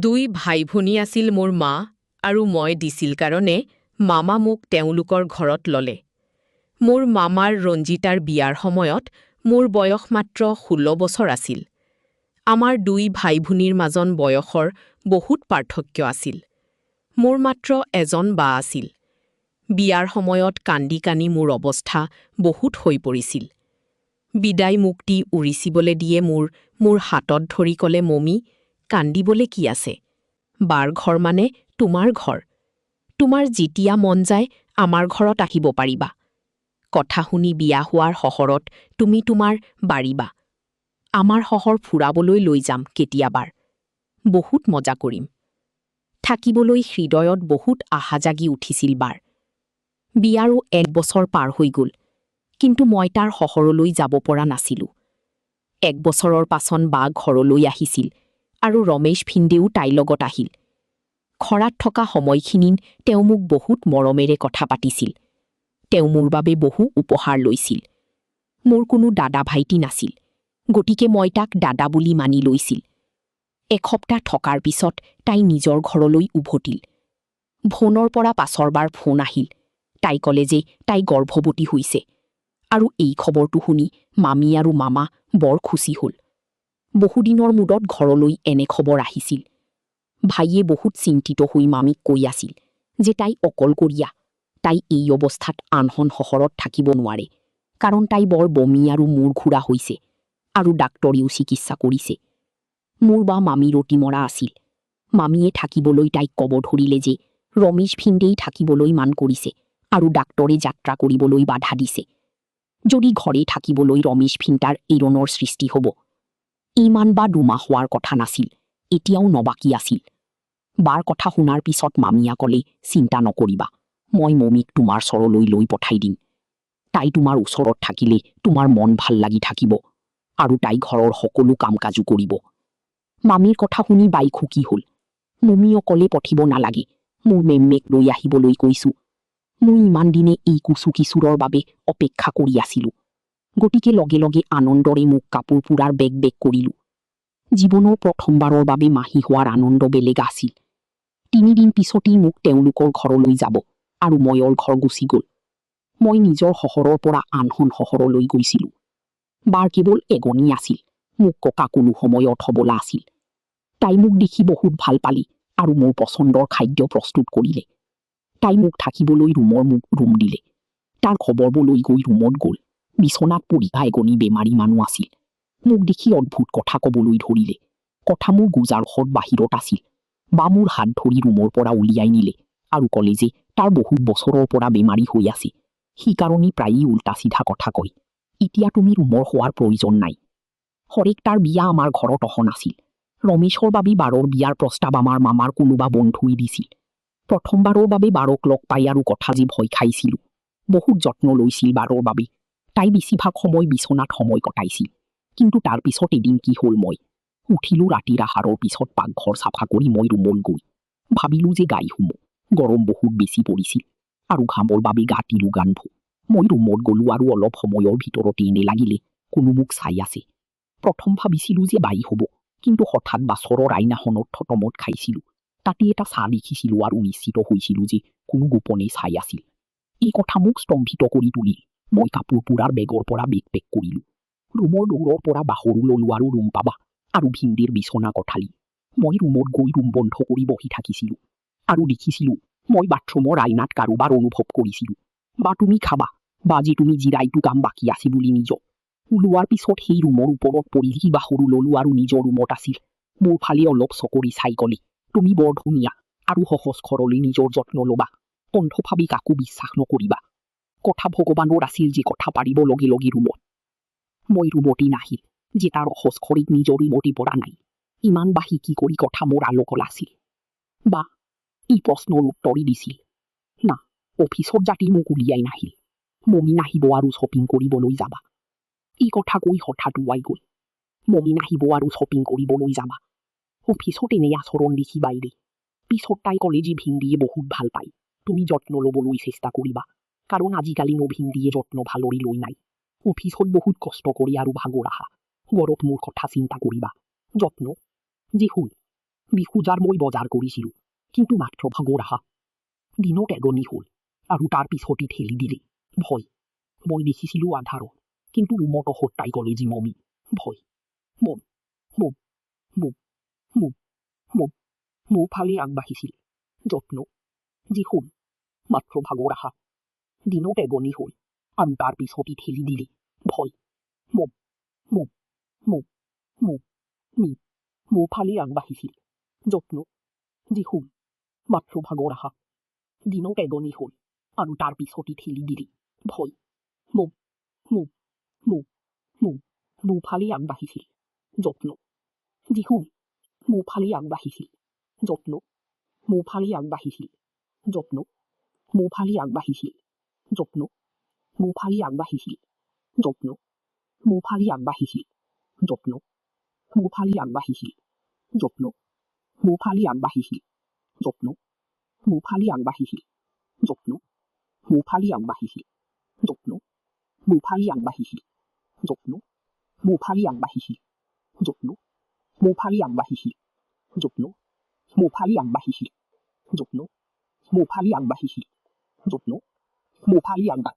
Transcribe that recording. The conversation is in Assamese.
দুই ভাই ভনী আছিল মোৰ মা আৰু মই দিছিল কাৰণে মামা মোক তেওঁলোকৰ ঘৰত ল'লে। মোৰ মামাৰ ৰঞ্জিতাৰ বিয়াৰ সময়ত মোৰ বয়স মাত্ৰ 16 বছৰ আছিল। আমাৰ দুই ভাই ভনীৰ মাজত বয়সৰ বহুত পাৰ্থক্য আছিল। মোৰ মাত্ৰ এজন বা আছিল। বিয়াৰ সময়ত কান্দি কানি মোৰ অৱস্থা বহুত হৈ পৰিছিল। বিদায় মুক্তি উৰিচিবলৈ দিয়ে মোৰ হাতত ধৰি ক'লে, মমি, কান্দিবলৈ কি আছে? বাৰ ঘৰ মানে তোমাৰ ঘৰ। তোমাৰ যেতিয়া মন যায় আমাৰ ঘৰত আহিব পাৰিবা। কথা শুনি বিয়া হোৱাৰ শহৰত তুমি তোমাৰ বাঢ়িবা। আমাৰ শহৰ ফুৰাবলৈ লৈ যাম কেতিয়াবাৰ। বহুত মজা কৰিম। থাকিবলৈ হৃদয়ত বহুত আশা জাগি উঠিছিল বাৰ। বিয়াৰো 1 বছৰ পাৰ হৈ গ'ল, কিন্তু মই তাৰ শহৰলৈ যাব পৰা নাছিলোঁ। 1 বছৰৰ পাছত বা ঘৰলৈ আহিছিল আৰু ৰমেশ ভিন্দেও তাইৰ লগত আহিল। ঘৰত থকা সময়খিনিত তেওঁ মোক বহুত মৰমেৰে কথা পাতিছিল। তেওঁ মোৰ বাবে বহু উপহাৰ লৈছিল। মোৰ কোনো দাদা ভাইটি নাছিল, গতিকে মই তাক দাদা বুলি মানি লৈছিল। এসপ্তাহ থকাৰ পিছত তাই নিজৰ ঘৰলৈ উভতিল। ফোনৰ পৰা পাছৰবাৰ ফোন আহিল। তাই ক'লে যে তাই গৰ্ভৱতী হৈছে, আৰু এই খবৰটো শুনি মামী আৰু মামা বৰ খুচি হ'ল। বহুদিনৰ মূৰত ঘৰলৈ এনে খবৰ আহিছিল। ভাইয়ে বহুত চিন্তিত হৈ মামীক কৈ আছিল যে তাই অকলশৰীয়া। তাই এই অৱস্থাত আনখন শহৰত থাকিব নোৱাৰে, কাৰণ তাই বৰ বমি আৰু মূৰ ঘূৰা হৈছে, আৰু ডাক্তৰেও চিকিৎসা কৰিছে। মোৰ বা মামী ৰতি মৰা আছিল। মামীয়ে থাকিবলৈ তাইক ক'ব ধৰিলে যে ৰমেশ ভিন্দেই থাকিবলৈ মান কৰিছে আৰু ডাক্তৰে যাত্ৰা কৰিবলৈ বাধা দিছে। যদি ঘৰে থাকিবলৈ ৰমেশ ভিন্দাৰ এৰণৰ সৃষ্টি হ'ব। ইমান বা 2 মাহ হোৱাৰ কথা নাছিল, এতিয়াও নবাকী আছিল। বাৰ কথা শুনাৰ পিছত মামীয়া ক'লে, চিন্তা নকৰিবা, মই মমীক তোমাৰ ওচৰলৈ লৈ পঠাই দিম। তাই তোমাৰ ওচৰত থাকিলে তোমাৰ মন ভাল লাগি থাকিব, আৰু তাই ঘৰৰ সকলো কাম কাজো কৰিব। মামীৰ কথা শুনি বাই খুকি হ'ল। মমী অকলে পঠিব নালাগে, মোৰ মেম্মেক লৈ আহিবলৈ কৈছোঁ। মই ইমান দিনে এই কুচু কিশোৰৰ বাবে অপেক্ষা কৰি আছিলোঁ। গতিকে লগে লগে আনন্দৰে মোক কাপোৰ পুৰাৰ বেগ কৰিলোঁ। জীৱনৰ প্ৰথমবাৰৰ বাবে মাহী হোৱাৰ আনন্দ বেলেগ আছিল। 3 দিন পিছতেই মোক তেওঁলোকৰ ঘৰলৈ যাব, আৰু ময়ৰ ঘৰ গুচি গ'ল। মই নিজৰ শহৰৰ পৰা আনখন শহৰলৈ গৈছিলোঁ। বাৰ কেৱল এগনি আছিল, মোক ককা কোনো সময়ত হবলা আছিল। তাই মোক দেখি বহুত ভাল পালি আৰু মোৰ পচন্দৰ খাদ্য প্ৰস্তুত কৰিলে। তাই মোক থাকিবলৈ ৰুম দিলে। তাৰ খবৰবলৈ গৈ ৰুমত গ'ল। বিচনাত পৰি এগনি বেমাৰী মানুহ আছিল। মোক দেখি অদ্ভুত কথা ক'বলৈ ধৰিলে। কথা মোৰ গুজাৰহত বাহিৰত আছিল। বা মোৰ হাত ধৰি ৰুমৰ পৰা উলিয়াই নিলে আৰু ক'লে যে তাৰ বহুত বছৰৰ পৰা বেমাৰী হৈ আছে। সেইকাৰণে প্ৰায়েই উল্টা চিধা কথা কয়। এতিয়া তুমি ৰুমৰ হোৱাৰ প্ৰয়োজন নাই। হৰেক তাৰ বিয়া আমাৰ ঘৰত অহা নাছিল। ৰমেশৰ বাবে বাৰৰ বিয়াৰ প্ৰস্তাৱ আমাৰ মামাৰ কোনোবা বন্ধুৱে দিছিল। প্ৰথমবাৰৰ বাবে বাৰক লগ পাই আৰু কথা যে ভয় খাইছিলোঁ। বহুত যত্ন লৈছিল বাৰৰ বাবে। তাই বেছিভাগ সময় বিচনাত সময় কটাইছিল। কিন্তু তাৰ পিছত এদিন কি হ'ল, মই উঠিলোঁ ৰাতিৰ আহাৰৰ পিছত পাকঘৰ চাফা কৰি মই ৰুমত গৈ ভাবিলোঁ যে গাই সোমো। গৰম বহুত বেছি পৰিছিল আৰু ঘামৰ বাবে গা তিলো গান্ধ। মই ৰুমত গ'লোঁ আৰু অলপ সময়ৰ ভিতৰতে এনে লাগিলে কোনো মোক চাই আছে। প্ৰথম ভাবিছিলোঁ যে বাই হ'ব, কিন্তু হঠাৎ বাছৰৰ আইনাখনত থতমত খাইছিলোঁ। তাতে এটা চাহ দেখিছিলোঁ আৰু নিশ্চিত হৈছিলোঁ যে কোনো গোপনে চাই আছিল। এই কথা মোক স্তম্ভিত কৰি তুলিল। মই কাপোৰ পুৰাৰ বেগৰ পৰা বেগ পেক কৰিলোঁ। ৰুমৰ দৌৰৰ পৰা বাহৰো ল'লোঁ আৰু ৰুম পাবা আৰু ভিন্দেৰ বিচনা কঠালি। মই ৰুমত গৈ ৰুম বন্ধ কৰি বহি থাকিছিলোঁ আৰু দেখিছিলোঁ মই বাথৰুমৰ আইনাত কাৰোবাৰ অনুভৱ কৰিছিলোঁ। বা তুমি খাবা, বা যে তুমি জিৰাইটো কাম বাকী আছে বুলি নিজৰ ওলোৱাৰ পিছত সেই ৰুমৰ ওপৰত পৰি সি বাহৰো ল'লোঁ আৰু নিজৰ ৰুমত আছিল। মোৰ ফালে অলপ চকৰি চাই ক'লে, তুমি বৰ ধুনীয়া আৰু সহজ ঘৰলৈ নিজৰ যত্ন ল'বা। অন্ধভাৱে কাকো বিশ্বাস নকৰিবা। কথা ভগৱানৰ আছিল যে কথা পাৰিব লগে লগে ৰুমত। মই ৰুমতেই নাহিল যে তাৰ সহজ ঘৰত নিজৰ ৰুমতে পৰা নাই। ইমান বাহি কি কৰি কথা মোৰ আলোকল আছিল। বা ই প্ৰশ্নৰ উত্তৰে দিছিল। না, অফিচত যাতে মোক উলিয়াই নাহিল। মমী নাহিব আৰু শ্বপিং কৰিবলৈ যাবা। এই কথা কৈ হঠাৎ ওলাই গ'ল। মমী নাহিব আৰু শ্বপিং কৰিবলৈ যাবা। অফিচত এনে আচৰণ দেখি বাইৰে। পিছত তাই ক'লে যে ভিন্দিয়ে বহুত ভাল পায়। তুমি যত্ন ল'বলৈ চেষ্টা কৰিবা, কাৰণ আজিকালি ভিন্দিয়ে যত্ন ভালৰি লৈ নাই। অফিচত বহুত কষ্ট কৰি আৰু ভাগৰ আহা। ঘৰত মোৰ কথা চিন্তা কৰিবা। যত্ন যে হ'ল বিহুজাৰ মই বজাৰ কৰিছিলোঁ, কিন্তু মাত্ৰ ভাগৰ আহা। দিনত এগনি হ'ল আৰু তাৰ পিছতে ঠেলি দিলে। ভয়। মই দেখিছিলোঁ আন্ধাৰত, কিন্তু ৰুমত অহতাই ক'লে যি মমি। ভয়। মম মম মম মম মম মোৰ ফালে আগবাঢ়িছিল। যত্ন। যি হ'ল মাত্ৰ ভাগৰ আহা। দিনত এগনি হ'ল আৰু তাৰ পিছতে ঠেলি দিলে। ভয়। মম মম মম মম মি মোৰ ফালে আগবাঢ়িছিল। যত্ন। যি হ'ল মাত্ৰ ভাগৰ আহা। দিনত এগনি হ'ল আৰু তাৰ পিছতে ঠেলি দিলে। ভয়। মম মম মম মম মোৰ ফালে আগবাঢ়িছিল। যত্ন। যি হ'ল মোৰ ফালে আগবাঢ়িছিল। যত্ন। মোৰ ফালে আগবাঢ়িছিল। যত্ন। মোৰ ফালে আগবাঢ়িছিল। যত্ন। মোৰ ফালে আগবাঢ়িছিল। যত্ন। মোৰ ফালে আগবাঢ়িছিল। যত্ন। মোৰ ফালে আগবাঢ়িছিল। যত্ন। মোৰ ফালে আগবাঢ়িছিল। যত্ন। মোৰ ফালে আগবাঢ়িছিল। যত্ন। মোৰ ফালে আগবাঢ়িছিল। যত্ন। মোৰ ফালে আগবাঢ়িছিল। যত্ন। মোৰ ফালে আগবাঢ়িছিল। যত্ন। মোৰ ফালে আগবাঢ়িছিল। যত্ন। মোৰ ফালে আগবাঢ়িছিল। যত্ন। মোৰ ফালে আগবাঢ়িছিল। যত্ন। মোৰ ফালে আগবাঢ়িছিল।